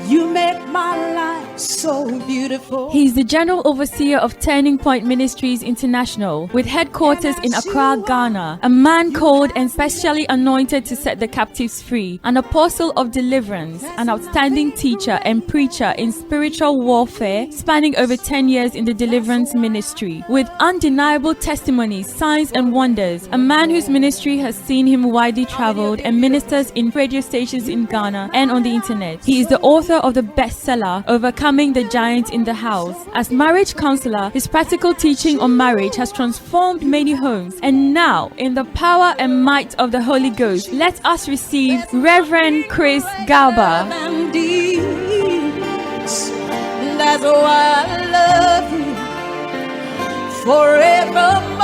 You make my life so beautiful. He is the General Overseer of Turning Point Ministries International, with headquarters in Accra, Ghana. A man called and specially anointed to set the captives free. An apostle of deliverance, an outstanding teacher and preacher in spiritual warfare, spanning over 10 years in the deliverance ministry. With undeniable testimonies, signs and wonders. A man whose ministry has seen him widely traveled and ministers in radio stations in Ghana and on the internet. He is the author of the bestseller, Overcoming the Giant in the House. As marriage counselor, his practical teaching on marriage has transformed many homes. And now, in the power and might of the Holy Ghost, let us receive Reverend Chris Garba. That's why I love you forevermore.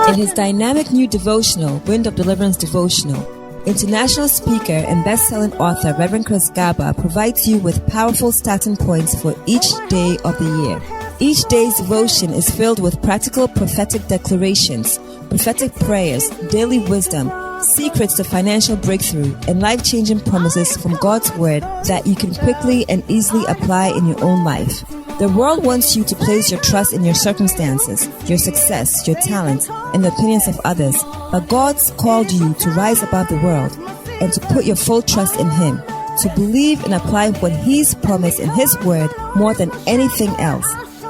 In his dynamic new devotional, Wind of Deliverance Devotional, international speaker and best-selling author Reverend Chris Garba provides you with powerful starting points for each day of the year. Each day's devotion is filled with practical prophetic declarations, prophetic prayers, daily wisdom, secrets to financial breakthrough, and life-changing promises from God's Word that you can quickly and easily apply in your own life. The world wants you to place your trust in your circumstances, your success, your talent, and the opinions of others, but God's called you to rise above the world and to put your full trust in Him, to believe and apply what He's promised in His Word more than anything else.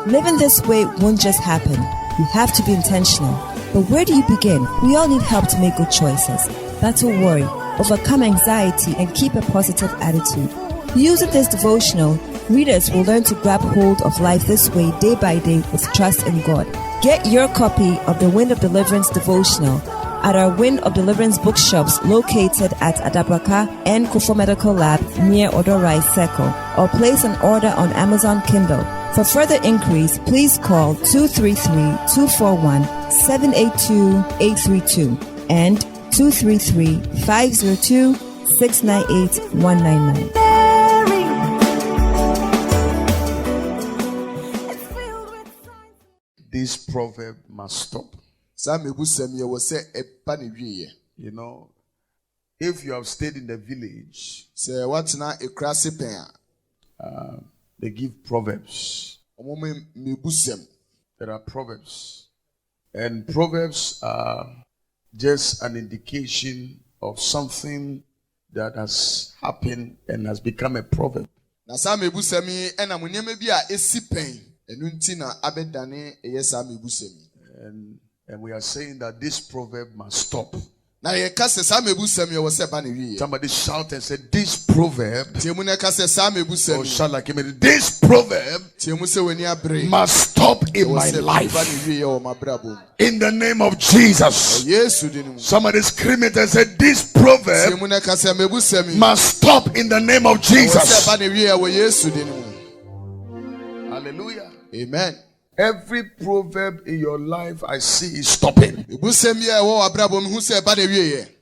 Living this way won't just happen. You have to be intentional. But where do you begin? We all need help to make good choices. Battle worry, overcome anxiety, and keep a positive attitude. Using this devotional, readers will learn to grab hold of life this way day by day with trust in God. Get your copy of the Wind of Deliverance devotional at our Wind of Deliverance bookshops located at Adabraka and Kufo Medical Lab near Odorai Circle, or place an order on Amazon Kindle. For further inquiries, please call 233-241-782-832 and 233-502-698-199. This proverb must stop. You know, if you have stayed in the village, they give proverbs. There are proverbs. And proverbs are just an indication of something that has happened and has become a proverb. And we are saying that this proverb must stop. Somebody shout and say, this proverb, or shout like him, this proverb must stop in my life. In the name of Jesus. Somebody scream it and say, this proverb must stop in the name of Jesus. Hallelujah. Amen. Every proverb in your life I see is stopping. I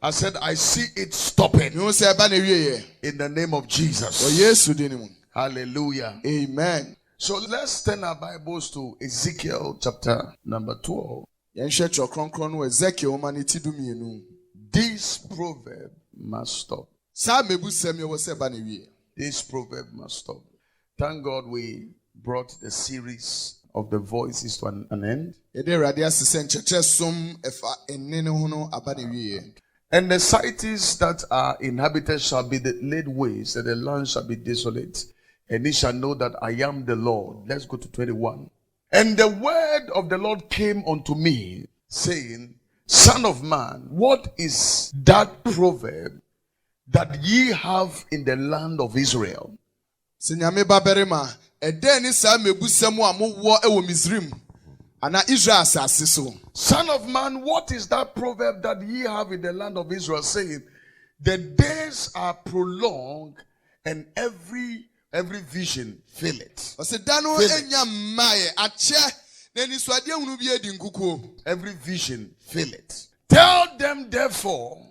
said I see it stopping. In the name of Jesus. Hallelujah. Amen. So let's turn our Bibles to Ezekiel chapter number 12. This proverb must stop. This proverb must stop. Thank God we brought the series of the voices to an end. And the cities that are inhabited shall be laid waste, and the land shall be desolate. And he shall know that I am the Lord. Let's go to 21. And the word of the Lord came unto me, saying, Son of man, what is that proverb that ye have in the land of Israel? Son of man, what is that proverb that ye have in the land of Israel, saying, the days are prolonged and every vision fill it. Every vision fill it. Tell them therefore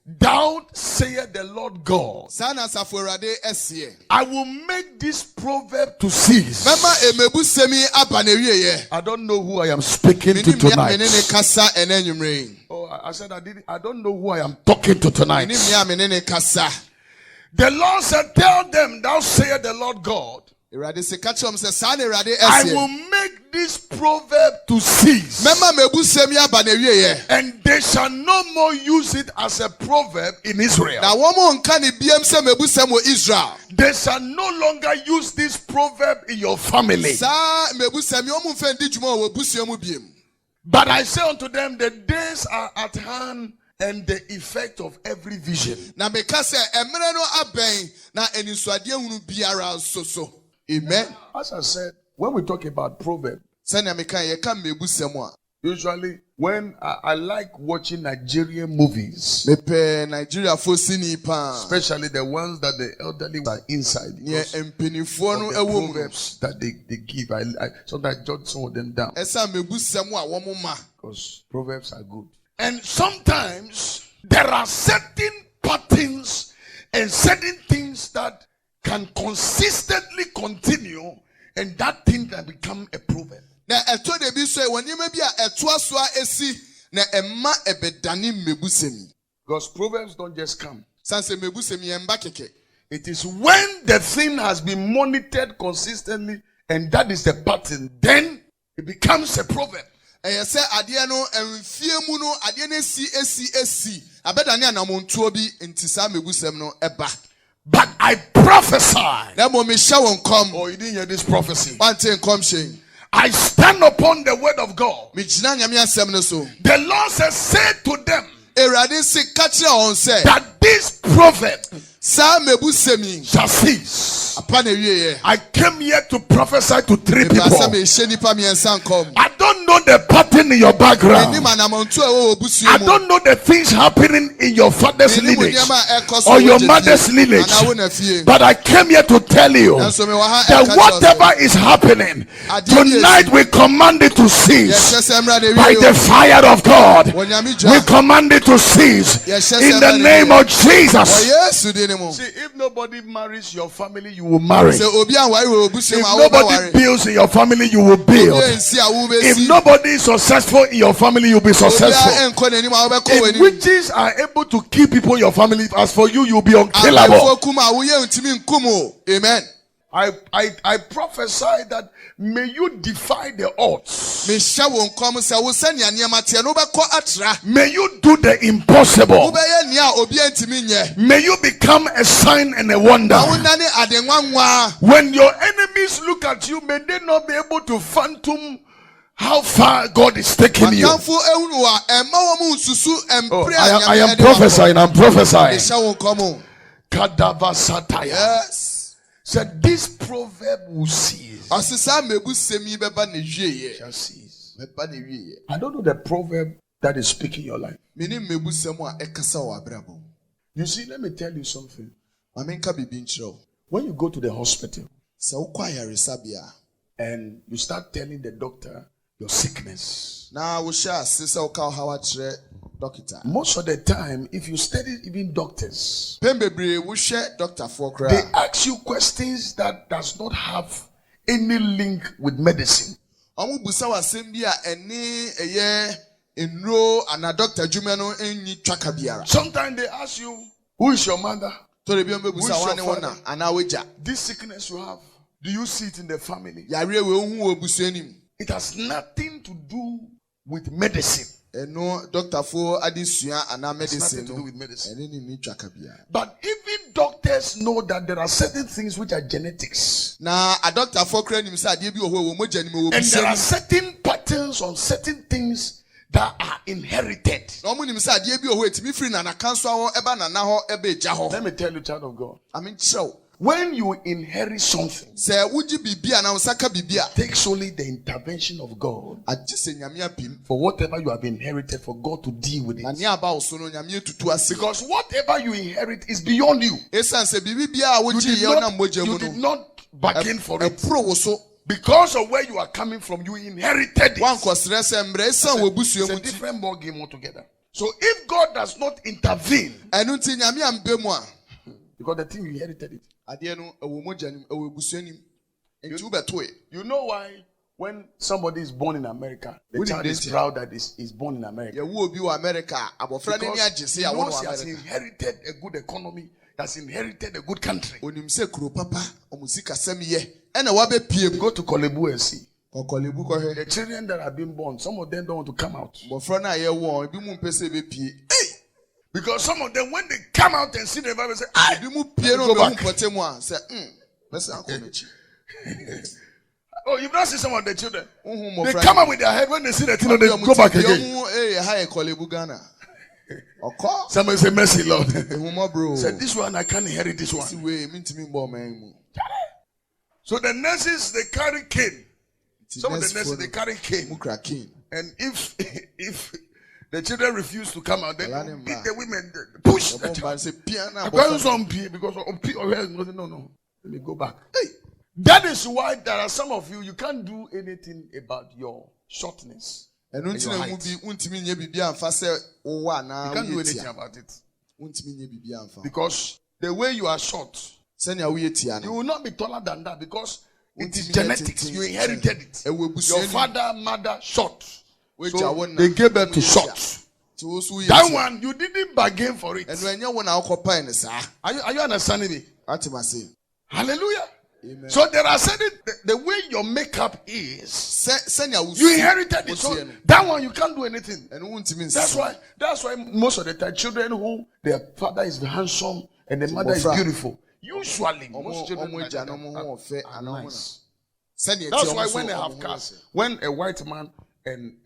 Thou sayest the Lord God, Sana saforade esie. I will make this proverb to cease. Mema emebu semi abanewiye. I don't know who I am speaking to tonight. Kasa enenwumre. Oh, I said I don't know who I am talking to tonight. Kasa. The Lord said, tell them, thou sayest the Lord God, I will make this proverb to cease. And they shall no more use it as a proverb in Israel. They shall no longer use this proverb in your family. But I say unto them, the days are at hand, and the effect of every vision. Amen. As I said, when we talk about proverb, usually when I like watching Nigerian movies, especially the ones that the elderly are inside, because of the proverbs that they give, I sometimes jot some of them down because proverbs are good. And sometimes there are certain patterns and certain things that can consistently continue, and that thing can become a proverb. Because proverbs don't just come. It is when the thing has been monitored consistently, and that is the pattern, then it becomes a proverb. But I prophesy. Oh, you didn't hear this prophecy. I stand upon the word of God. The Lord says, say to them that this proverb shall cease. I came here to prophesy to 3 people. I don't know the pattern in your background. I don't know the things happening in your father's lineage or your mother's lineage. But I came here to tell you that whatever is happening tonight, we command it to cease by the fire of God. We command it to cease in the name of Jesus. See, if nobody marries your family, you will marry. If nobody builds in your family, you will build. If nobody is successful in your family, you'll be successful. If witches are able to kill people in your family, as for you, you'll be unkillable. Amen. I prophesy that may you defy the odds. May you do the impossible. May you become a sign and a wonder. When your enemies look at you, may they not be able to fathom how far God is taking you. I am prophesying. I'm prophesying. Yes. Said this proverb will cease. Shall cease. I don't know the proverb that is speaking your life. You see, let me tell you something. When you go to the hospital and you start telling the doctor your sickness, most of the time, if you study even doctors, they ask you questions that does not have any link with medicine. Sometimes they ask you, who is your mother? Who is your father? This sickness you have, do you see it in the family? It has nothing to do with medicine. Nothing to do with medicine. But even doctors know that there are certain things which are genetics. And there are certain patterns on certain things that are inherited. Let me tell you, child of God. When you inherit something, it takes only the intervention of God for whatever you have inherited, for God to deal with it. Because whatever you inherit is beyond you. You did not bargain for it. Because of where you are coming from, you inherited it. It's a different ball game altogether. So if God does not intervene, ɛno nti nyame ambe mu a because the thing you inherited it. adeɛ no ɛwɔ mogya nim ɛwɔ ebusua nim nti wobɛtoe. You know why when somebody is born in America, the Who child did is this? proud that is born in America. yɛwo obi wɔ America a abɔfra no ani agye He sɛ yɛwo no knows wɔ he has America. inherited a good economy, he has inherited a good country. onim sɛ kuro papa ɔmo sikasɛm yɛ ɛna wabɛpie mu. Go to Kolebu and see. kɔkɔlebu kɔhwɛ. The children that have been born, some of them don't want to come out. abɔfra no a yɛwɔ ebi mu mpɛ sɛ ebɛpie. Because some of them, when they come out and see the Bible, say, "Ah, ebi mu pie no go ɔbɛhu back." mpɔtɛ mu a sɛ bɛsɛ akɔ n'akyi. Oh, you've not seen some of the children. Wohu They mmɔfra come no. up with their head when they see the thing, they Ɔmo go back ti- again. ɔmo, ha yɛ kɔlebu Ghana. Ɔkɔ. Somebody say, "Mercy, Lord." ehumɔ bro. Said, "This one I can't inherit this si one." wei mintimi mbɔ ɔman mu. So the nurses they carry cane. Nti Some of the nursefoɔ nurses no, they carry cane. ɔmo kura cane. And if the children refuse to come out, then Allow they them beat back. the women, they push the Ɔbɔ child. mba sɛ pia na Because abɔfra. some people, because of people, no. Let me go back. Hey, that is why there are some of you can't do anything about your shortness. ɛno and nti your na mu height. bi wuntumi nye bibi anfa sɛ wowɔ You anaa can't do woyɛ anything tia. about it Wuntumi nye bibi anfa. because the way you are short, Sɛnea woyɛ tia you no. will not be taller than that because it is Wuntumi nyɛ genetics. tenten You inherited it. Ɛwɔ abusua Your nim. father, mother, short. Wagya So wo na they gave birth to woyɛ short. tia. Nti wo so woyɛ That tia. one you didn't bargain for it. ɛno ɛnyɛ wo na wokɔpae ne saa. Are you understanding me? Atem ase. Hallelujah. Amen. So there are certain the way your makeup is, Sɛnea wo you su inherited it. wo So tie no. that one you can't do anything. ɛno wuntumi nsi. That's why most of the time children who their father is handsome and the mother is Bofra. beautiful. Usually most Ɔmo children like agya that no mo are- ho ɔfɛ are anaa ɔmo nice. na. Sɛnea That's tie why ɔmo so when they ɔmo have ho cars, ɔfɛ. when a white man and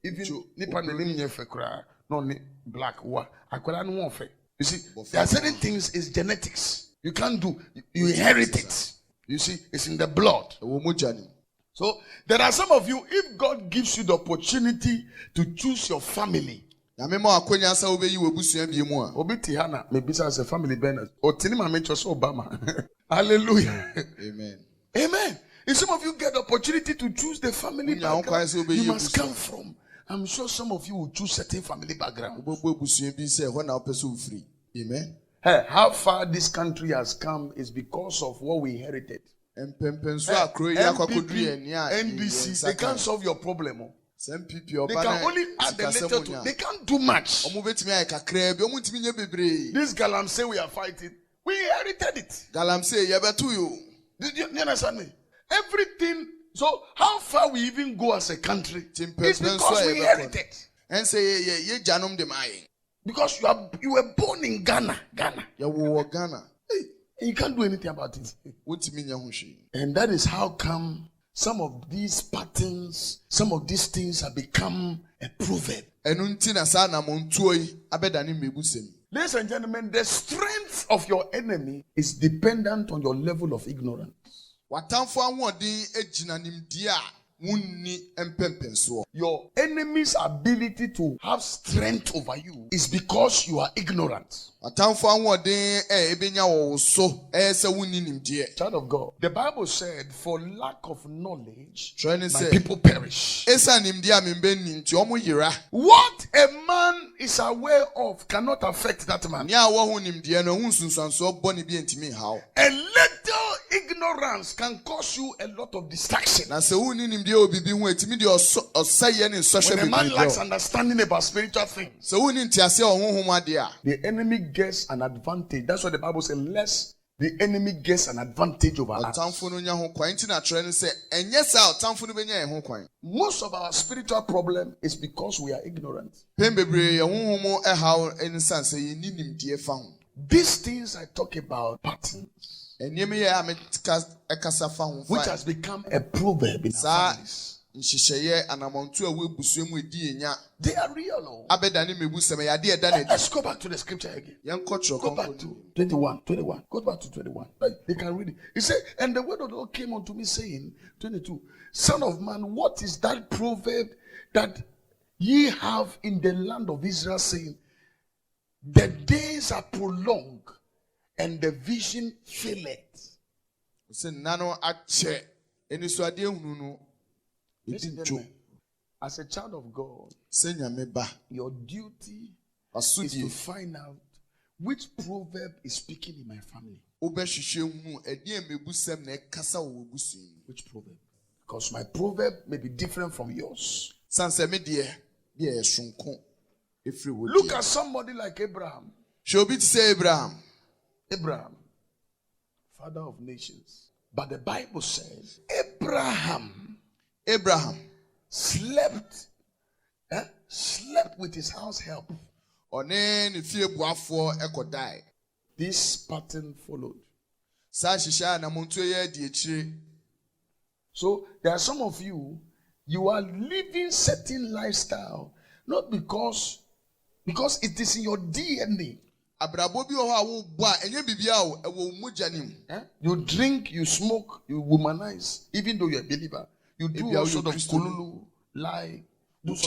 even nipa nenim nyefe kra no ni black wa akwara no won fe. You see, there are certain things is genetics. You can't do. You inherit it. You see, it's in the blood. ɛwɔ mogya nim. So there are some of you, if God gives you the opportunity to choose your family, nyame ma akonya sɛ wobɛyi w'abusua bie mu a. Obi Tihana, maybe as a family Bernard, or Tinima Menchos Obama. Hallelujah. Amen. Amen. If some of you get the opportunity to choose the family Unya background nkwa sɛ wobɛyi you must abusua. come from, I'm sure some of you will choose certain family background. wobɛbɔ abusua bi sɛ hɔ na wopɛ sɛ wofiri. Amen. Hey, how far this country has come is because of what we inherited. mpɛmpɛnso a kuro yi akɔkɔduru yɛ ni a NDC, they can't solve your problem. Oh. sɛ MPP They ɔba can only add a little to, they can't do much. ɔmo bɛtumi ayɛ kakraa bi ɔmo ntumi nyɛ bebree. This galamsey we are fighting, we inherited it. galamsey yɛbɛto yi o. Did you understand me? Everything. So how far we even go as a country is because we inherited. ɛnsɛ yɛ gyanom de ma ayɛ. Because you were born in Ghana. yɛwɔ wɔ Ghana. And you can't do anything about it. wontumi nyɛ ho hwee. And that is how come some of these patterns, some of these things have become a proverb. ɛno nti na saa namontuo yi abɛdane mmɛbusɛm. Ladies and gentlemen, the strength of your enemy is dependent on your level of ignorance. watamfo ahoɔden gyina nimdeɛ a wonni mpɛmpɛnsoɔ. Your enemy's ability to have strength over you is because you are ignorant. watamfo ahoɔden ebenya wɔ wo so sɛ wonni nimdeɛ. Child of God, the Bible said, for lack of knowledge, Trying to my say- people perish. ɛsa nimdeɛ a membɛnni nti ɔmo yera. What a man is aware of cannot affect that man. nea wɔho nimdeɛ no ɛho nsunsuansoɔ bɔne bi ntumi nhaw. A little ignorance can cause you a lot of distraction. na sɛ wonni nimdeɛ wɔ biribi ho ɛtumi de ɔsɛeɛ ne nsɔhwɛ When a man bebree lacks brɛ wo. understanding about spiritual things, sɛ wonni nteaseɛ wɔ honhom adeɛ a the enemy gets an advantage. That's what the Bible says, lest the enemy gets an advantage over us. ɔtamfo no nya ho kwan nti na kyerɛ no sɛ ɛnyɛ saa ɔtamfo no bɛnya yɛn ho kwan. Most of our spiritual problem is because we are ignorant. pɛn bebree yɛn honhom haw nsan sɛ yɛnni nimdeɛ fa ho. These things I talk about, patterns, nneɛma yɛ a mekasa fa ho which fa has become a proverb in our saa families. nhyehyɛeɛ anamanto a wɔabusua mu ɛdi yɛnya They are real. Oh. abɛdane mmɛbusɛm ɛyɛ adeɛ ɛda n'adi. Let's go back to the scripture again. yɛnkɔ twerɛ Go back kɔnkɔn to 21. Go back to 21. They can read it. He said, and the word of the Lord came unto me saying, 22, Son of man, what is that proverb that ye have in the land of Israel, saying, the days are prolonged and the vision faileth. sɛ nna no akyɛ anisoadeɛ hunu no ɛdi Listen, ntwo. gentlemen, as a child of God, Senya ba. your duty is to find out which proverb is speaking in my family. Which proverb? Because my proverb may be different from yours. Look at somebody like Abraham. Abraham, father of nations. But the Bible says Abraham slept with his house help. This pattern followed. So there are some of you, you are living certain lifestyle, not because it is in your DNA. You drink, you smoke, you womanize, even though you're a believer. You do all sort of kululu, lie. It's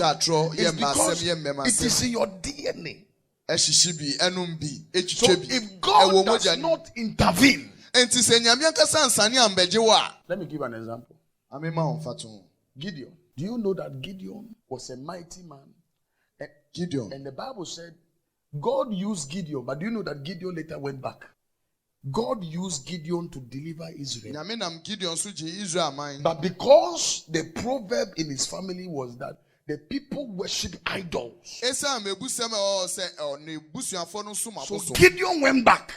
because it is in your DNA. So if God does not intervene, let me give an example. Gideon. Do you know that Gideon was a mighty man? And the Bible said God used Gideon, but do you know that Gideon later went back? God used Gideon to deliver Israel. But because the proverb in his family was that the people worship idols, so Gideon went back.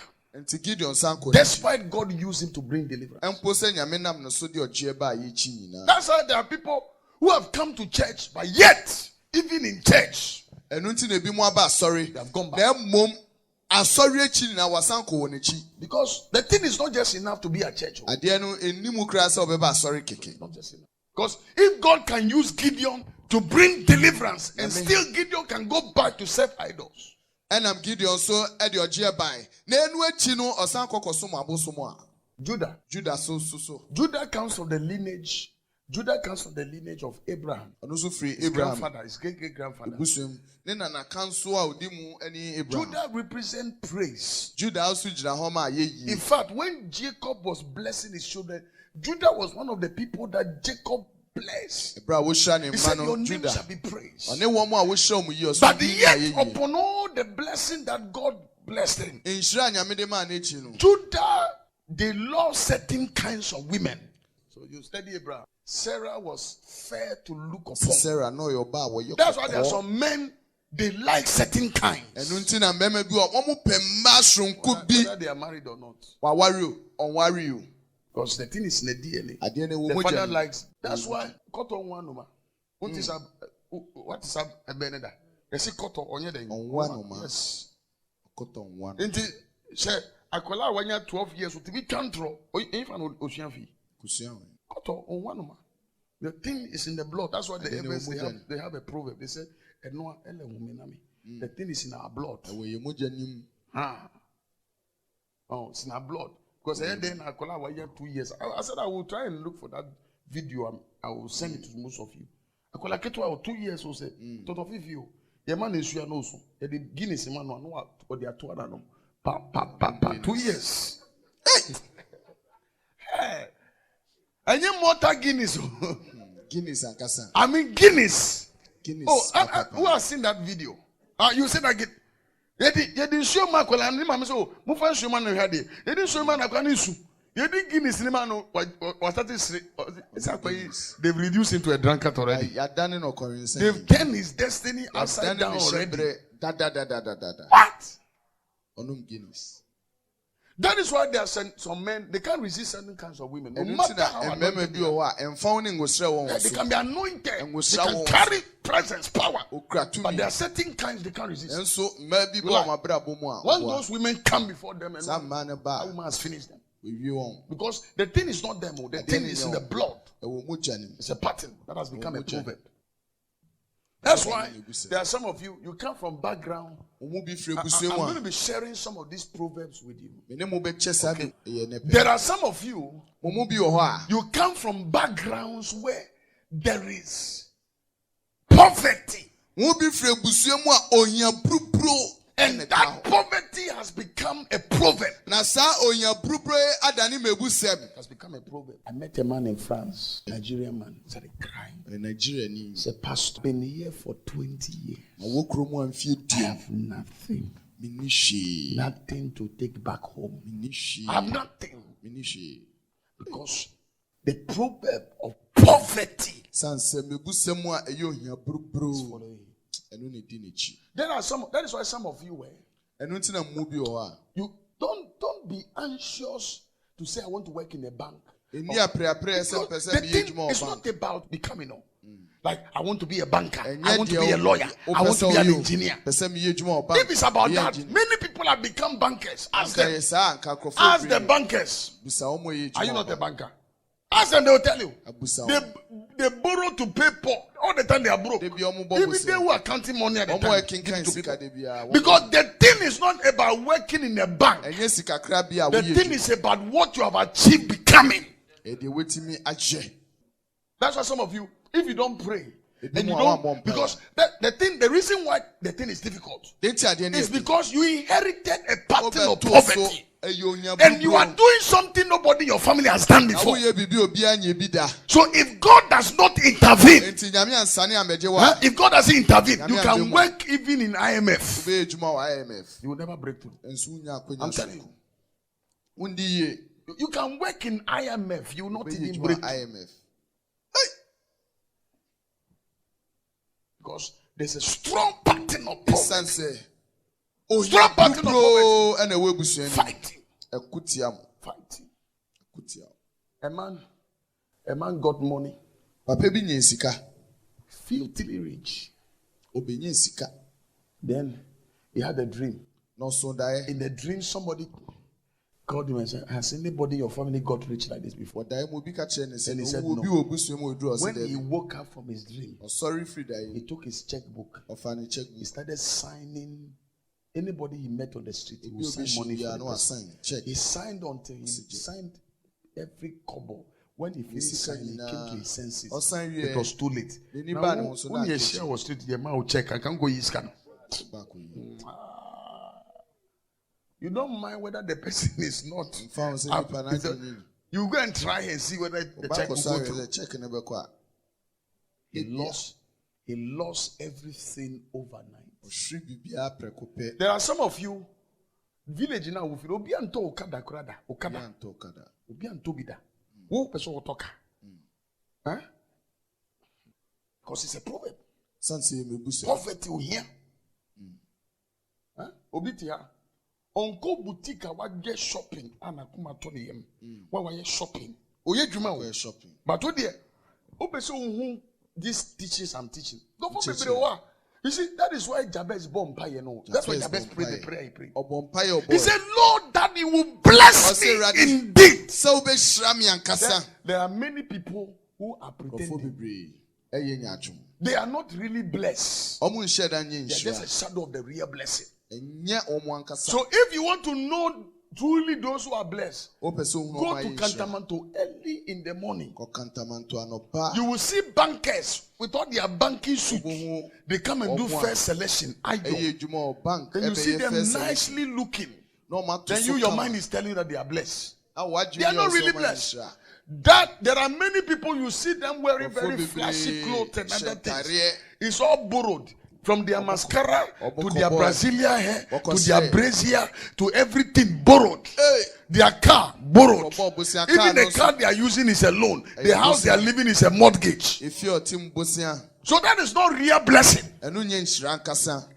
Despite God used him to bring deliverance. That's why there are people who have come to church, but yet, even in church, they have gone back. Because the thing is not just enough to be at church. Not just enough. Because if God can use Gideon to bring deliverance, and still Gideon can go back to serve idols. Judah. Judah comes from the lineage. Judah comes from the lineage of Abraham. His grandfather, his great-great-grandfather. Judah represents praise. In fact, when Jacob was blessing his children, Judah was one of the people that Jacob blessed. He said, your name shall be praised. But yet, upon all the blessing that God blessed him, Judah, they love certain kinds of women. So you study Abraham. Sarah was fair to look upon. That's why there are some men, they like certain kinds. Whether they are married or not. Because the thing is in the DNA. The father likes. That's why cotton one woman. What is a Beneda? They say cotton on your day. Yes. Cotton one. Say Akola when you're 12 years to be control. If an ocean fee. Cotton on one woman. The thing is in the blood. That's why they have a proverb. They say, the thing is in our blood. Oh, it's in our blood. Because then I call our 2 years. I said I will try and look for that video. I will send it to most of you. I call like 2 years. So say, "Toto you, your man is you also. The Guinness man no or they are 2 2 years. Hey, and you more Guinness. Guinness and Kasa. I mean Guinness. Who has seen that video? You said again. You didn't show my colony, Mamma. So, Mufan Shuman had it. You didn't show man a canisu. You didn't give me cinema. What that is, they've reduced him to a drunkard already. They've turned his destiny upside down already. What? That is why there are some men, they can't resist certain kinds of women. No matter how anointed they are. They can be anointed. They can carry presence, power. But there are certain kinds they can't resist. Once those women come before them, and that woman has finished them. Because the thing is not them. The thing is in the blood. It's a pattern that has become a proverb. That's why there are some of you, you come from background. I'm going to be sharing some of these proverbs with you. Okay. There are some of you, you come from backgrounds where there is poverty. And that poverty has become a proverb. Na sa onya brubro adani mebusem. Has become a proverb. I met a man in France, Nigerian man, started crying. Nigeria ni. He's a pastor. Been here for 20 years. I have nothing. Nothing to take back home. I have nothing. Because the proverb of poverty is following. That is why some of you were. You don't be anxious to say I want to work in a bank. The thing is not about becoming. Like I want to be a banker, I want to be a lawyer, I want to be an engineer. If it's about that, many people have become bankers. Ask them. Ask the bankers. Are you not a banker? Ask them, they will tell you. They borrow to pay poor. All the time they are broke. Even they who are counting money at the time. Because the thing is not about working in a bank. The thing is about what you have achieved becoming. That's why some of you, if you don't pray, and you don't, because the reason why the thing is difficult is because you inherited a pattern of poverty. And you are doing something nobody in your family has done before. So if God does not intervene, if God doesn't intervene, you can work even in IMF. You will never break through. I'm telling you. You can work in IMF, you will not even break through. Because there's a strong pattern of poverty. Strong pattern of poverty. Fighting. A man got money. Filthily rich. Then he had a dream. In the dream, somebody called him and said, has anybody in your family got rich like this before? And he said no. When he woke up from his dream, he took his checkbook. He started signing. Anybody he met on the street, he would sign money for the person. He signed until he signed every kobo. When he finished signing, he came to his senses. It was too late. Now, when he share was street, the man will check. I can't go use can. You don't mind whether the person is not. You go and try and see whether the check will go through. He lost everything overnight. There are some of you, village now, who feel obi anto okada krada, okada, obi anto bida, wo person otoka, huh? Because it's a proverb. Poverty will hear, huh? Obi tia, onko boutique wa get shopping, anakuma toni yem, wa shopping, oye juma wa shopping, but o dear, o person who these teachings I'm teaching, don't for me You see, that is why Jabez born pie, you know. That's why Jabez prayed the prayer he prayed. He said, Lord, that he will bless me indeed. There are many people who are pretending. They are not really blessed. They are just a shadow of the real blessing. So if you want to know truly those who are blessed, go to Kantamanto early in the morning. You will see bankers with all their banking suit. They come and do first selection. And you see them nicely looking. Then your mind is telling you that they are blessed. They are not really blessed. That there are many people you see them wearing very flashy clothes and other things. It's all borrowed. From their mascara to their Brazilian hair to their brazier to everything borrowed. Their car borrowed. Even the car they are using is a loan. The house they are living is a mortgage. So that is not real blessing.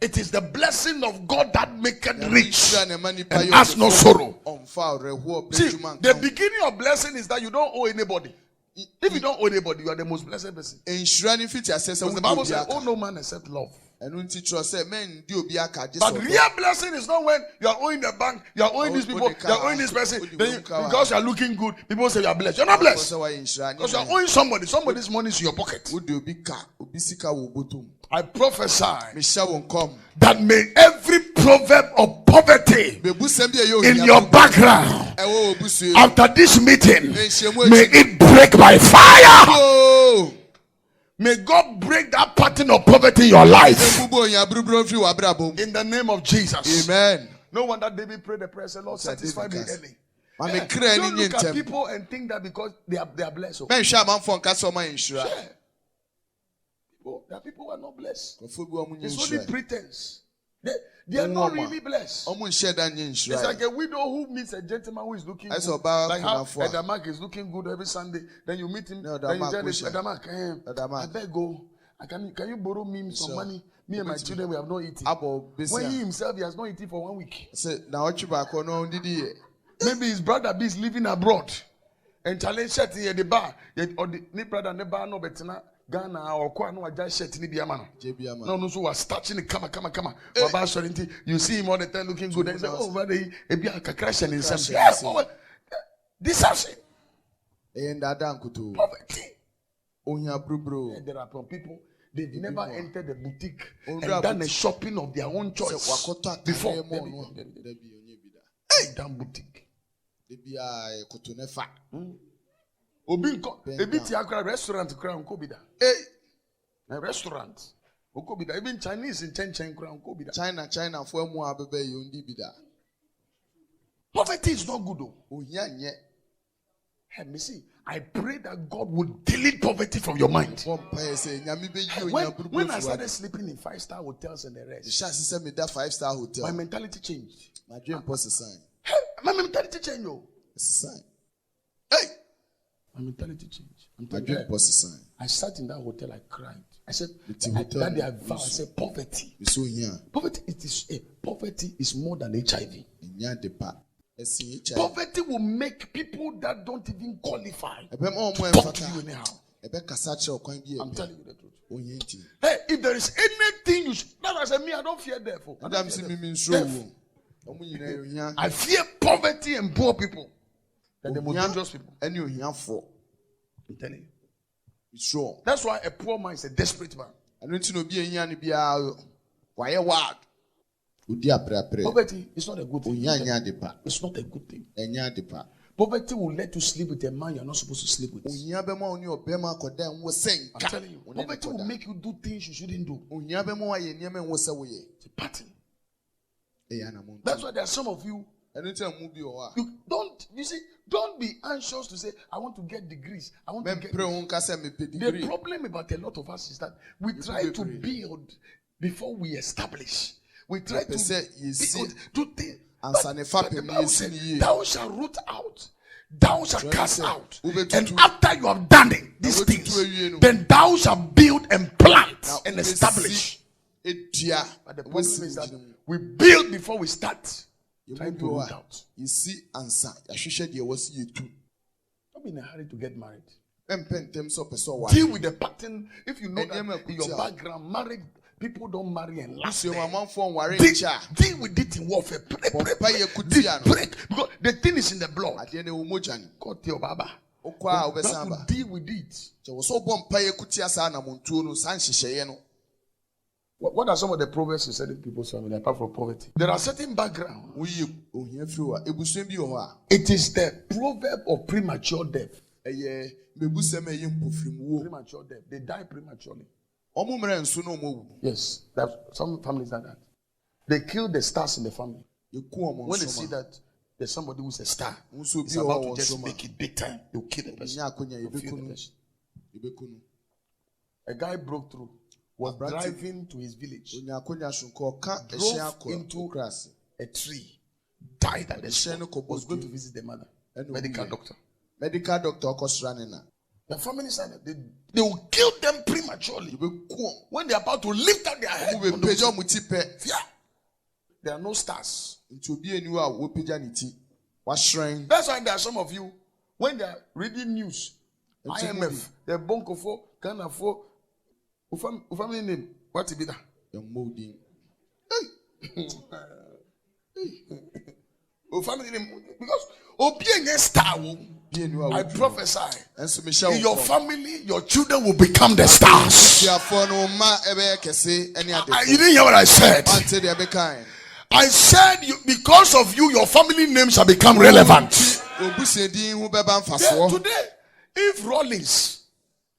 It is the blessing of God that maketh rich and has no sorrow. See, the beginning of blessing is that you don't owe anybody. If you don't owe anybody, you are the most blessed person. Because the Bible says, "Oh, no man except love." But real blessing is not when you are owing the bank, you are owing these people, you are owing this person. Then because you are looking good, people say you are blessed. You are not blessed. Because you are owing somebody. Somebody's money is in your pocket. I prophesy that may every proverb of poverty in your background after this meeting, may it break by fire. May God break that pattern of poverty in your life. In the name of Jesus. Amen. No wonder David prayed the prayer, say, Lord, satisfy me early. Yeah. Don't look at people and think that because they are blessed. There are people who are not blessed. It's only pretense. They are not really blessed. It's like a widow who meets a gentleman who is looking good. Like how Edamak is looking good every Sunday. Then you meet him, then you tell him, Edamak, I beg go. Can you borrow me some money? Me and my children, we have not eaten. When he himself, he has not eaten for 1 week. Maybe his brother is living abroad. And challenge shirt in the bar. Or the brother never know better. Ghana or Kwano just shirt in the Biamano. No, so was touching the come. You see him all the time looking good. And say, oh, brother, he be a crash and something. This is it. And poverty. There are some people, they've never entered the boutique and done a shopping of their own choice before. Hey, damn boutique. Restaurant crown kobida. A restaurant. Okobida. Even Chinese in Chen crown kobida. China for more bebe yundi bida. Poverty is not good though. Let me see. I pray that God will delete poverty from your mind. When I started sleeping in 5-star hotels and the rest, 5-star hotel. My mentality changed. My dream post a sign. My mentality changed. It's a sign. Hey! My mentality changed. My dream post a sign. I sat in that hotel, I cried. I said, that day I vowed, I said, poverty. Poverty is more than HIV. Poverty will make people that don't even qualify talk to you anyhow. I'm telling you the truth. Hey, if there is anything you should, that I said, me, I don't fear death. I fear poverty and poor people than the most dangerous people. And you here for. I'm telling you. It's true. That's why a poor man is a desperate man. I don't know be a why word. Poverty is not a good thing. It's not a good thing. Poverty will let you sleep with a man you're not supposed to sleep with. I'm telling you. Poverty will make you do things you shouldn't do. It's a pattern. That's why there are some of you. Don't be anxious to say, I want to get degrees. I want to get the problem about a lot of us is that we try to build before we establish. We try to do things. But the Bible said, thou shalt root out, thou shalt cast out. And after you have done these things, then thou shalt build and plant and establish. But the problem is that we build before we start. Trying to root out. You see answer. Don't be in a hurry to get married. Deal with the pattern. If you know that in your background, married people don't marry and last. Deal with it in warfare. Break. Because the thing is in the blood. God your baba. Deal with it. What are some of the proverbs you said in people's family apart from poverty? There are certain backgrounds. It is the proverb of premature death. Premature death. They die prematurely. Yes. Some families like that. They kill the stars in the family. When they see that there's somebody who's a star, is about to just make it big time, they'll kill the person. A guy broke through. Was driving to his village, drove into a tree, died at the spot, was going to visit the mother, medical doctor. The family said that they will kill them prematurely. When they are about to lift up their head, there are no stars. That's why there are some of you, when they are reading news, IMF, the Bonkofo, Ghana for family name, what to be that? Family name, because I prophesy in your family, your children will become the stars. You didn't hear what I said? I said because of you, your family name shall become relevant. Today, if Rollins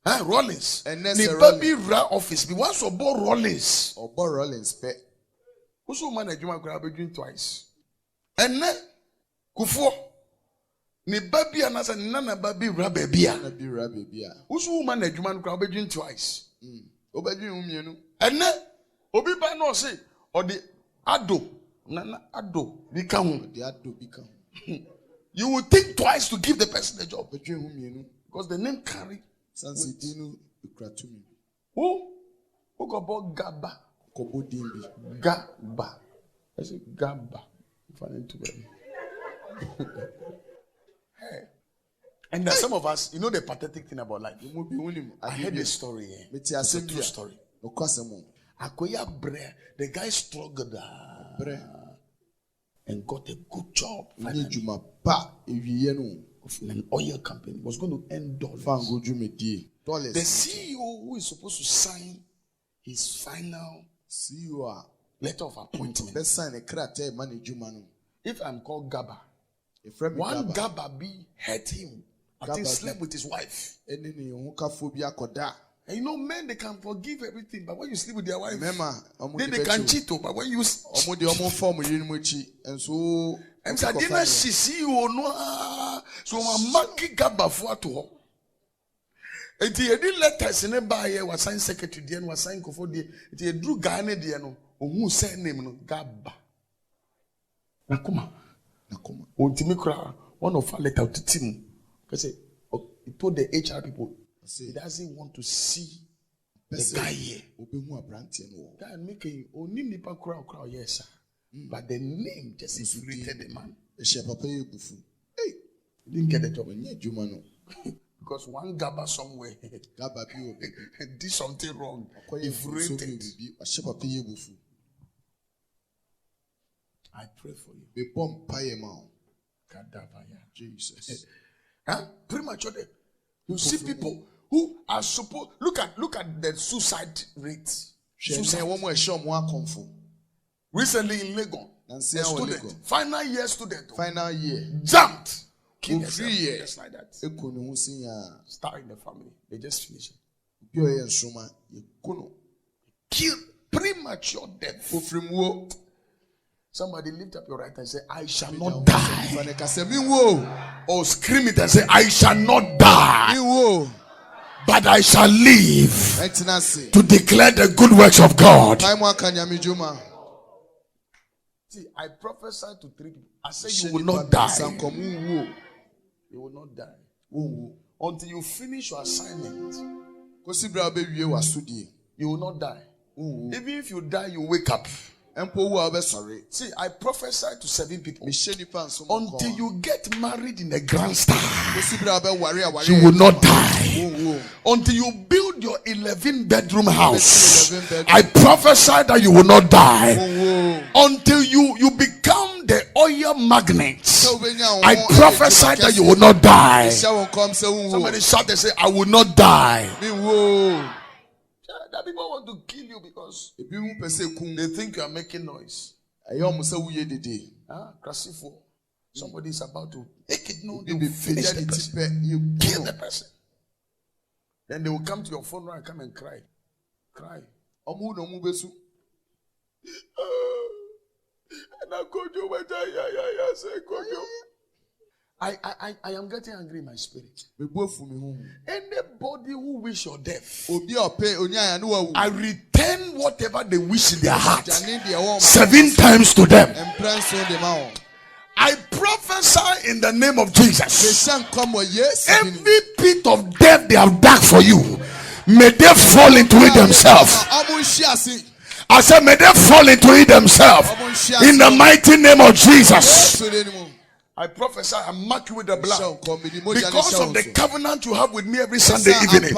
Rollins. And The baby ra office. Be once or bought Rollins. Or bought Rollins pet. Also manage you grab between twice. And then Kufo. Ni baby anasa nana baby ra babya. Baby ra babya. Also manage you grab between twice. Obedrin umienu. And then Obi ba no say or the ado. Nana ado. Become the ado become. You will think twice to give the person the job. Because the name carry. Who got about Gaba? Gaba. I say Gaba. And there's some of us, you know the pathetic thing about life. I heard this story. It's a true story. Akoya Bre, the guy struggled and got a good job. An oil company was going to earn dollars. The CEO who is supposed to sign his final letter of appointment. If I'm called Gaba, one Gaba B hurt him. I think slept with his wife. And you know, men, they can forgive everything, but when you sleep with their wife, then they can cheat. But when you and so I'm saying, didn't she see you no? So I'm marking Gaba for to her. And he didn't let us in a buyer was signed secretary, then was signed for the he drew Ghana, the who said name Gaba. Nakuma. Untimikra, one of our letter to Tim. Because he told the HR people. He doesn't want to see the guy here. Guy making only nipa crowd, yes, sir. But the name just irritated the man. Hey, didn't get the job. Because one Gaba somewhere did something wrong. If rated. I pray for you. Jesus. Premature death. You see people who are supposed look at the suicide rate. Recently in Lagos, a student, final year student, jumped, killed himself, just like that. Star in the family, they just finished it. Killed, premature death. Somebody lift up your right hand and say, I shall not die. Or scream it and say, I shall not die, but I shall live to declare the good works of God. See, I prophesy to 3 people. I say you will not die. You will not die. Until you finish your assignment. You will not die. Even if you die, you wake up. See, I prophesy to 7 people. Until you get married in a grand style, you will not die. Until you build your 11-bedroom house, I prophesy that you will not die. Until you become the oil magnet, I prophesy that you will not die. Somebody shout and say, I will not die. That people want to kill you because they think you are making noise. Somebody is about to make it known. They will finish the person. You kill the person. Then they will come to your funeral and come and cry. Cry. I am getting angry in my spirit. Anybody who wish your death, I return whatever they wish in their heart 7 times to them. I prophesy in the name of Jesus. Every pit of death they have dug for you, may they fall into it themselves. I said, may they fall into it themselves. In the mighty name of Jesus. I prophesy and mark you with the blood. Because of the covenant you have with me every Sunday evening,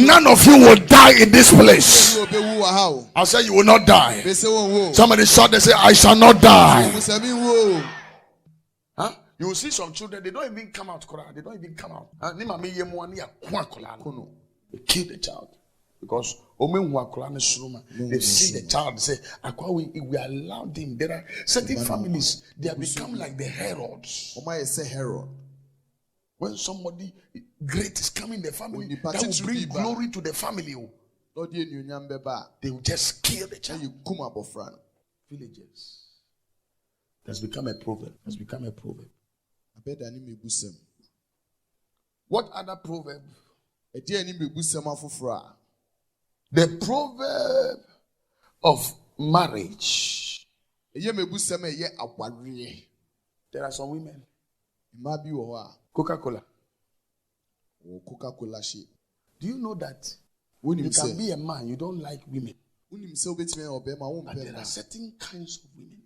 none of you will die in this place. I say you will not die. Somebody shout and say, I shall not die. Huh? You will see some children, they don't even come out. They don't even come out. They kill the child. Because they see the child, say, we allowed him. There are certain families, they have become like the Herods. When somebody great is coming in the family, When that will bring glory to the family. They will just kill the child. Villagers. It has become a proverb. It has become a proverb. What other proverb? The proverb of marriage. There are some women. Coca-Cola. Do you know that you can be a man, you don't like women? But there are certain kinds of women.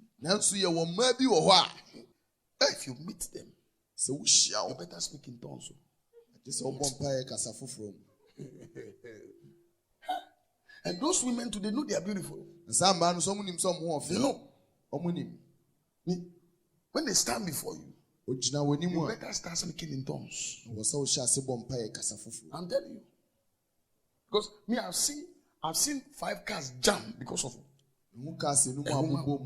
If you meet them, you better speak in tongues. And those women too, they know they are beautiful. They know. When they stand before you, you better start speaking in tongues. I'm telling you. Because me, I've seen 5 cars jam because of a woman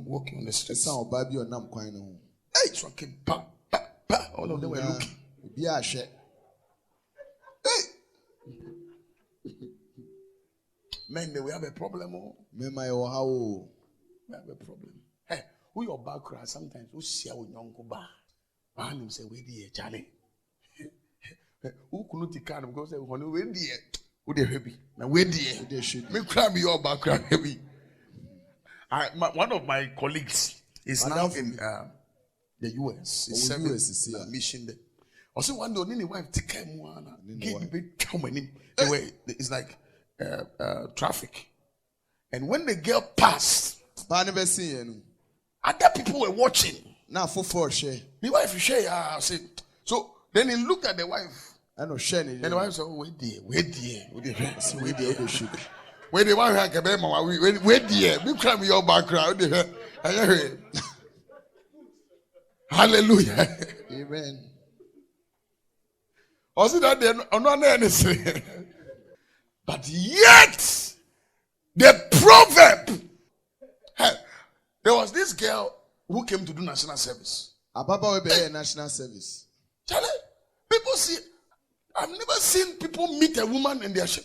walking on the streets. Hey, it's okay. All of them were looking. Hey. Men, we have a problem. We have a problem. Hey, who your background sometimes who share with young ba. Man say we dey Charlie. Who couldn't take care because when we dey who dey heavy. Now we dey should me cry me your background heavy. One of my colleagues is now in the US. He's serving a mission there. Also one day only wife take care more. It's like traffic. And when the girl passed, other people were watching. Now the wife share. So then he looked at the wife. And the wife said, wait there. When the wife had wait there. We climb your background. Hallelujah. Amen. Also that they are not anything. But yet, the proverb. There was this girl who came to do national service. National service. Charlie, people see. I've never seen people meet a woman in their ship.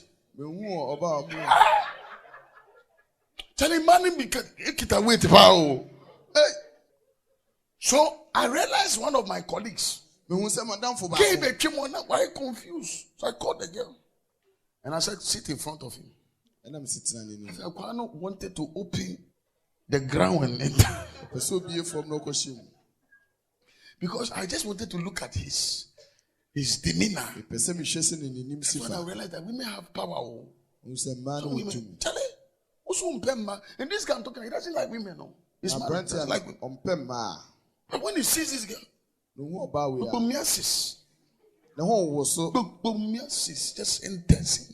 Charlie, man, because so I realized one of my colleagues gave a kimono. Why confused? So I called the girl and I said, sit in front of him. And I'm sitting. I said, Kwano wanted to open the ground and enter. Because I just wanted to look at his demeanor. That's when I realized that women have power. So women, and this guy I'm talking, he doesn't like women. No. He's married, doesn't like women. But when he sees this girl, just intense.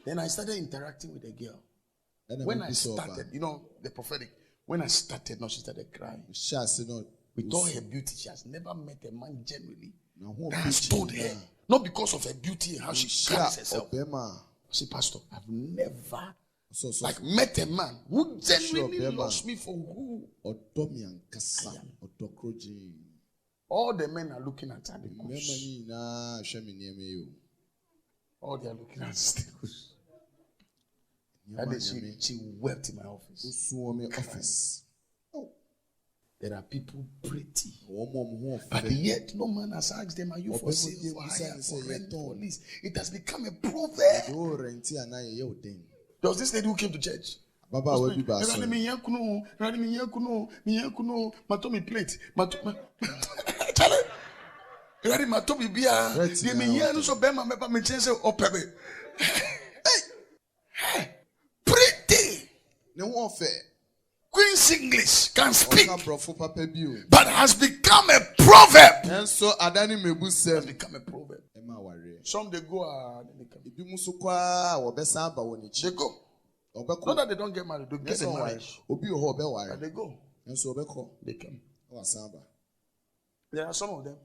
Then I started interacting with the girl. When I started, the prophetic, when I started, she started crying. With all her beauty, she has never met a man genuinely that has told her, not because of her beauty and how she carries herself. See, Pastor, I've never met a man who genuinely loves me for who I am. All the men are looking at her because all they are looking at is and she wept in my office. There are people pretty, but yet no man has asked them, are you for sale, for hire, for rent, for lease? It has become a proverb. There was this lady who came to church. Pretty. Queen's English can speak, but has become a proverb. Has become a proverb. Some they go, they go. Not that they don't get married, they get marriage. But they go. They come. There are some of them.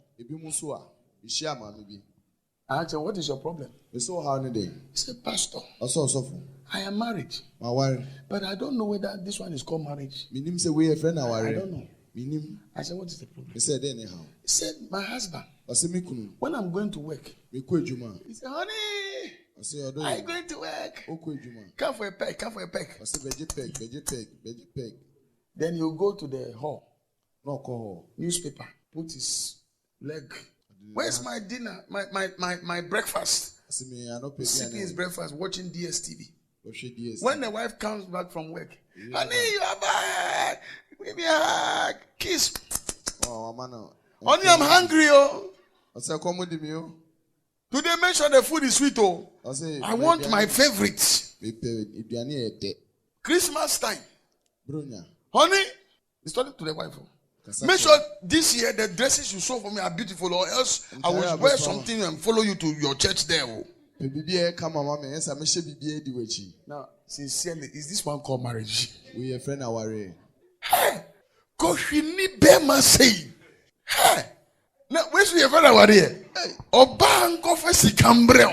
I asked him, what is your problem? He said, Pastor, I am married. But I don't know whether this one is called marriage. I don't know. I said, what is the problem? He said, my husband when I'm going to work, he said, honey, are you going to work? Come for a peck, come for a peck. Then he'll go to the hall. Newspaper, put his leg. Where's my dinner? My breakfast? He's sitting his breakfast, watching DSTV. When the wife comes back from work, honey, you are back. Give me a hug. Kiss. Honey, I'm hungry, oh. Today, make sure the food is sweet, oh. I want my favorite. Christmas time. Honey, he's talking to the wife. Make sure this year the dresses you sew for me are beautiful, or else I will wear something and follow you to your church there. Oh. Now, sincerely, is this one called marriage? We are friend our Hey, Koshini Bema say. Hey, now where's your friend our here? Oba ankofe sikambre.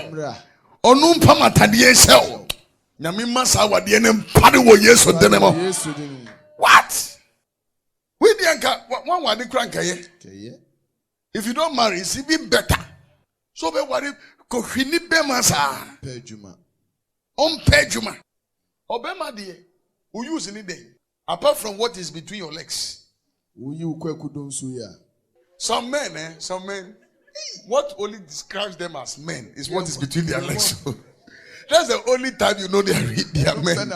Onum pamatadie sel. Nyame masa wade ne mpade wo Yesu denemo. What? We the one wade kranka ye. If you don't marry, it's even better. So be wade Koshini Bema sa. Pejuma. Pejuma. Obema de. Who use any day? Apart from what is between your legs. Some men, what only describes them as men is what is between their legs. That's the only time you know they are men.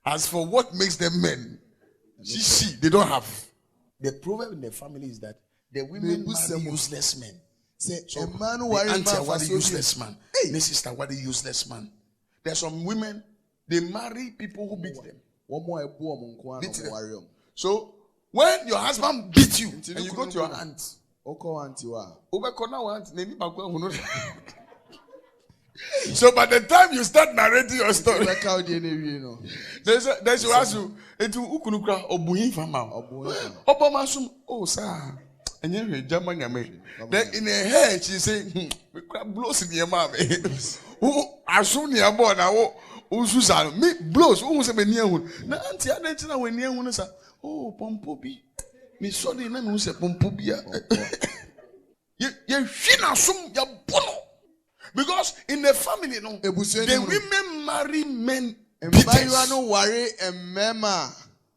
As for what makes them men, they don't have. The proverb in the family is that the women marry useless men. So a man who what a useless man. My sister, what a useless man. There's some women, they marry people who beat them. So when your husband beats you and you go to your aunt, so by the time you start narrating your story, there's you ask you into ukunukra obuhin fama obomasum oh sir and you German yame. Then in her head she say we crab blows in your mom who assume near born now ususa me blows who say me near one na auntie adentina we near one sir oh pompobi me sorry na me say pompobia you shina sum ya bono. Because in the family, no, the women marry men beaters.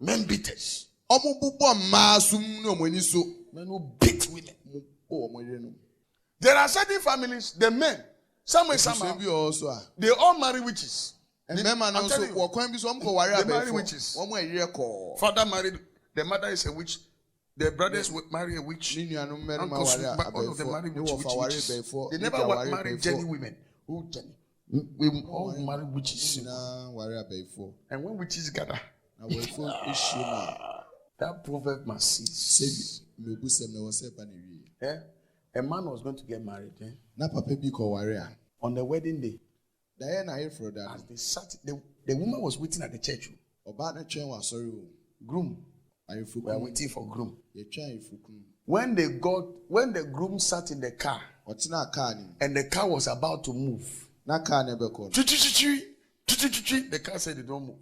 Men beaters. Men who beat women. There are certain families, the men, somehow, they all marry witches. They marry witches. Father married, the mother is a witch. The brothers would marry a witch. Uncles, but all of them marry witches. They never marry Jenny women. Who Jenny? We all marry witches. And when witches gather, that proverb must cease. A man was going to get married. On the wedding day, as they sat, the woman was waiting at the church. Groom. We are waiting for groom. When the groom sat in the car, and the car was about to move, the car said they don't move.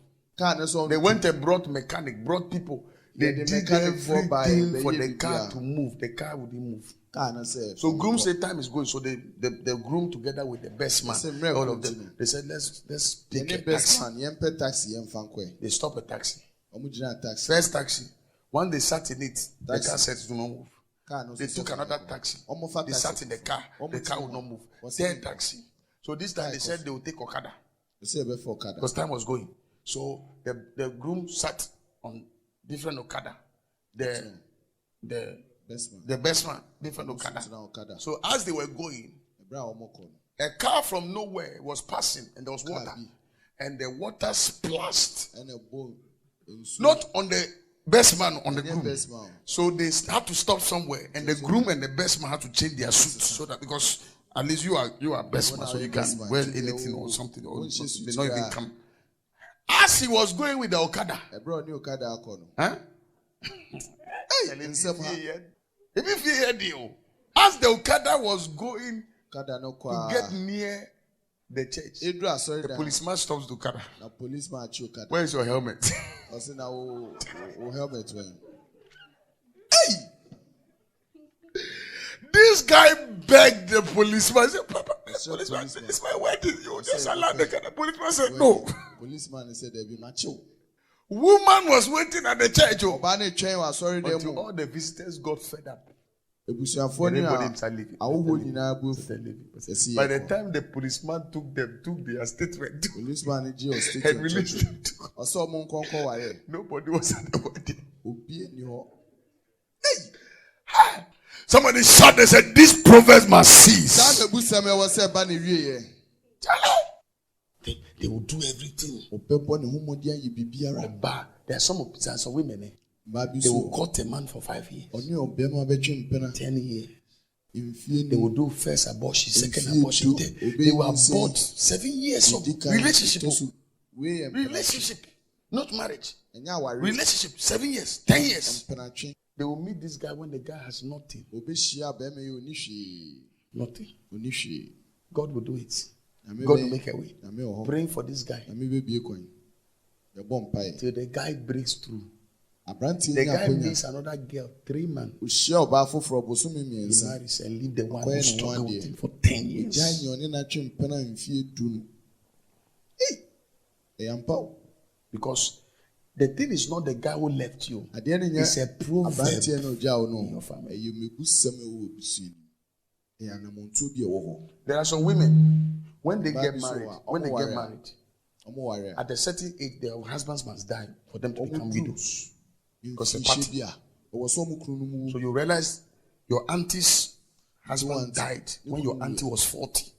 They went and brought people. They did everything for the car to move. The car wouldn't move. So groom said time is going. So the groom together with the best man, all of them, they said let's take a taxi. They stopped a taxi. First taxi. When they sat in it, the car said do not move. They took another taxi. They sat in the car would not move. Third taxi. So this time they said they would take Okada. Because time was going. So the groom sat on different Okada. The best man, different Okada. So as they were going, a car from nowhere was passing and there was water. And the water splashed. Not on the best man, on the groom. So they had to stop somewhere, and the groom and the best man had to change their suits so that, because at least you are best man, so you can wear anything or something, or they not even come. As he was going with the Okada, as the Okada was going to get near the church, the policeman stops the Okada. Where is your helmet? this guy begged the policeman. He said, Papa, policeman, it's my wedding. You just allow the guy. The policeman said, no. Policeman said, there be macho. Woman was waiting at the church. Until all the visitors got fed up. Everybody started leaving. By the time the policeman took their statement and released them, nobody was at the wedding. Hey! Somebody shouted and said, this prophet must cease. They will do everything. But there are some women. They will court a man for 5 years. 10 years. They will do first abortion, second abortion. They will abort 7 years of relationship. Relationship, not marriage. Relationship, 7 years, 10 years. They will meet this guy when the guy has nothing. Nothing. God will do it. God will make a way. Praying for this guy till the guy breaks through. The guy meets another girl, 3 months. He marries and leave the one who struggled with him for 10 years. Because the thing is not the guy who left you. It's a proverb in your family. There are some women, when they get married, at a certain age, their husbands must die for them to become widows. Because so you realize your auntie's husband died when your auntie was 40.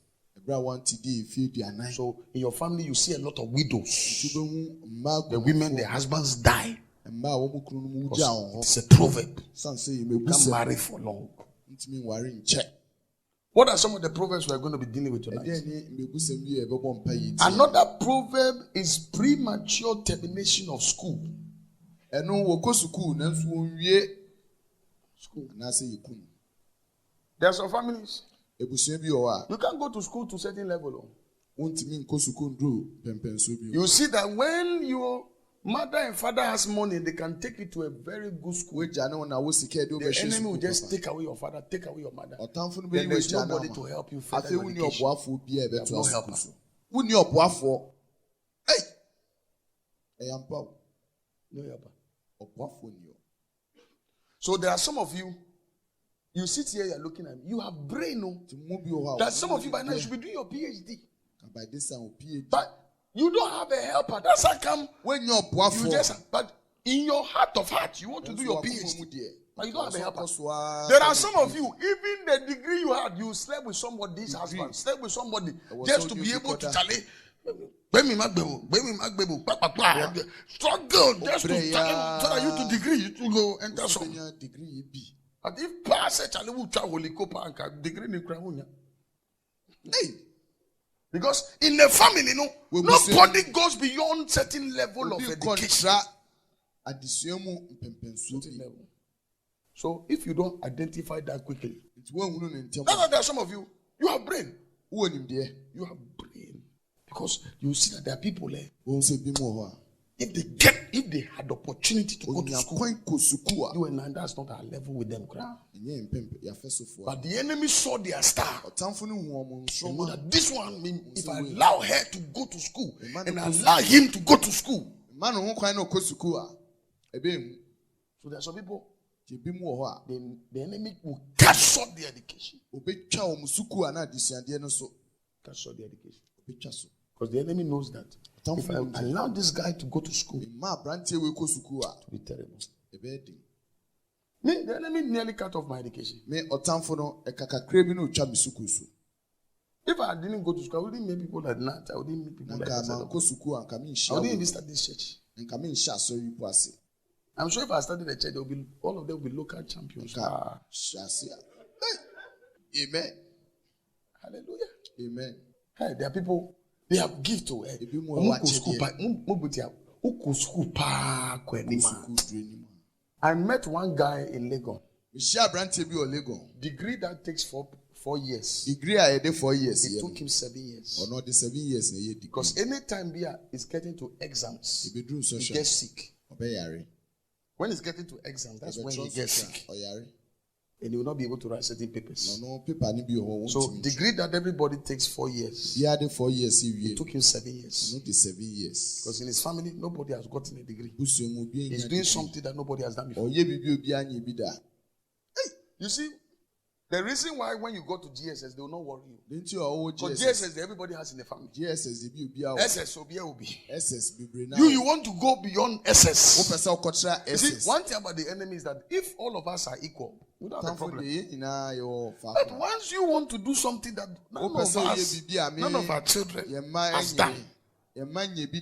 So in your family you see a lot of widows. The women, their husbands die. It's a proverb. You can't marry for long. What are some of the proverbs we are going to be dealing with tonight? Another proverb is premature termination of school. There are some families. You can't go to school to a certain level. You see that when your mother and father has money, they can take you to a very good school. The enemy will just take away your father, take away your mother. Then there's nobody to help you further your education. You have no helper. No helper. So there are some of you, you sit here, you're looking at me, you have brain. That some of you by now you should be doing your PhD. But you don't have a helper. That's how come when you just, but in your heart of hearts, you want to do your PhD. But you don't have a helper. There are some of you, even the degree you had, you slept with somebody's husband, slept with somebody just to be able to challenge. Struggle just to so that you to degree you to go enter some. But if pass a challenge degree because in the family, nobody goes beyond certain level of education. So if you don't identify that quickly, that's why there are some of you. You have brain. You have brain. Because you see that there are people there. If they had the opportunity to go to school, you and I, that's not our level with them. But the enemy saw their star. And know that this one, if I allow her to go to school and allow him to go to school. So there are some people, the enemy will cut short their education. Cut short the education. Because the enemy knows that if I allow this guy to go to school, it will be terrible. The enemy nearly cut off my education. If I didn't go to school, I wouldn't meet people like that. I wouldn't meet people like that. I wouldn't even start this church. I'm sure if I started a church, all of them will be local champions. Amen. Hallelujah. Amen. Hey, there are people. They have gift to it. I met one guy in Lagos. Degree that takes 4 years. It took him 7 years. Because anytime Bia is getting to exams, he gets sick. When he's getting to exams, that's when he gets sick. and you will not be able to write certain papers. No paper ni bi o. So degree that everybody takes 4 years. He had 4 years. It took him 7 years. Not 7 years. Because in his family, nobody has gotten a degree. He's doing something that nobody has done before. You see, the reason why when you go to GSS, they will not worry you. Because GSS, everybody has in the family. SS, you want to go beyond SS. You see, one thing about the enemy is that if all of us are equal, we don't have a problem. But once you want to do something that none of our children has done,